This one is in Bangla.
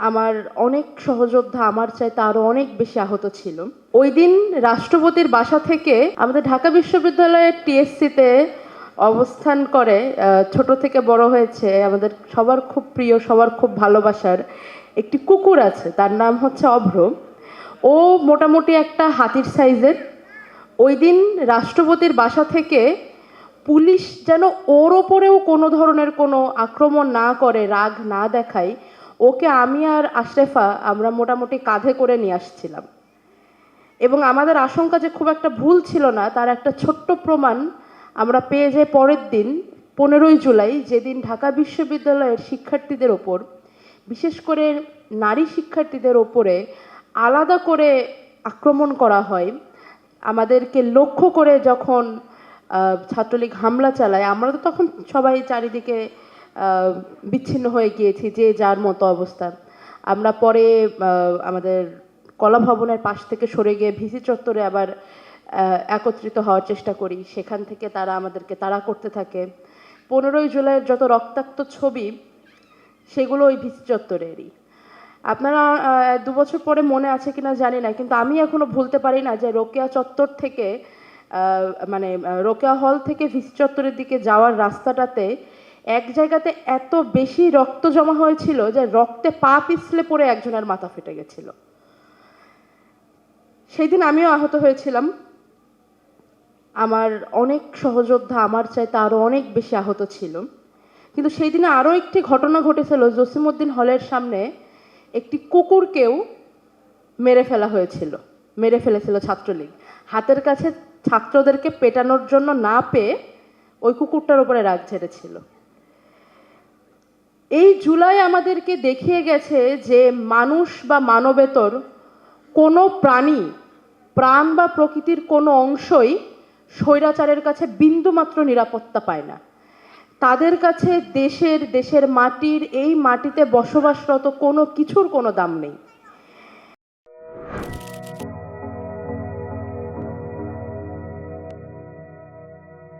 আমার অনেক সহযোদ্ধা আমার চাইতে আরো অনেক বেশি আহত ছিল। ওই দিন রাষ্ট্রপতির বাসা থেকে আমাদের ঢাকা বিশ্ববিদ্যালয়ের টিএসসিতে অবস্থান করে ছোট থেকে বড় হয়েছে আমাদের সবার খুব প্রিয়, সবার খুব ভালোবাসার একটি কুকুর আছে, তার নাম হচ্ছে অভ্র। ও মোটামুটি একটা হাতির সাইজের। ওই দিন রাষ্ট্রপতির বাসা থেকে পুলিশ যেন ওর ওপরেও কোনো ধরনের কোনো আক্রমণ না করে, রাগ না দেখায়, ওকে আমি আর আশরেফা আমরা মোটামুটি কাঁধে করে নিয়ে আসছিলাম। এবং আমাদের আশঙ্কা যে খুব একটা ভুল ছিল না তার একটা ছোট্ট প্রমাণ আমরা পেয়ে যাই পরের দিন 15ই জুলাই, যেদিন ঢাকা বিশ্ববিদ্যালয়ের শিক্ষার্থীদের ওপর, বিশেষ করে নারী শিক্ষার্থীদের ওপরে আলাদা করে আক্রমণ করা হয়। আমাদেরকে লক্ষ্য করে যখন ছাত্রলীগ হামলা চালায়, আমরা তো তখন সবাই চারিদিকে বিচ্ছিন্ন হয়ে গিয়েছি, যে যার মতো অবস্থা। আমরা পরে আমাদের কলা ভবনের পাশ থেকে সরে গিয়ে ভিসি চত্বরে আবার একত্রিত হওয়ার চেষ্টা করি। সেখান থেকে তারা আমাদেরকে তাড়া করতে থাকে। 15ই জুলাইয়ের যত রক্তাক্ত ছবি সেগুলো ওই ভিসি চত্বরেরই। আপনারা 2 বছর পরে মনে আছে কিনা জানি না, কিন্তু আমি এখনো ভুলতে পারি না যে রোকেয়া চত্বর থেকে মানে রোকেয়া হল থেকে ভিসি চত্বরের দিকে যাওয়ার রাস্তাটাতে এক জায়গাতে এত বেশি রক্ত জমা হয়েছিল যে রক্তে পা পিছলে পড়ে একজনের মাথা ফেটে গেছিল। সেই দিন আমিও আহত হয়েছিলাম। আমার অনেক সহযোদ্ধা আমার চাইতে আরো অনেক বেশি আহত ছিল। কিন্তু সেই দিনে আরো একটি ঘটনা ঘটেছিল, জসিমউদ্দিন হলের সামনে একটি কুকুরকেও মেরে ফেলেছিল ছাত্রলীগ। হাতের কাছে ছাত্রদেরকে পেটানোর জন্য না পেয়ে ওই কুকুরটার উপরে রাগ ঝেড়েছিল। এই জুলাই আমাদেরকে দেখিয়ে গেছে যে মানুষ বা মানবেতর কোনো প্রাণী, প্রাণ বা প্রকৃতির কোনো অংশই স্বৈরাচারের কাছে বিন্দুমাত্র নিরাপত্তা পায় না। তাদের কাছে দেশের মাটির, এই মাটিতে বসবাসরত কোনো কিছুর কোনো দাম নেই।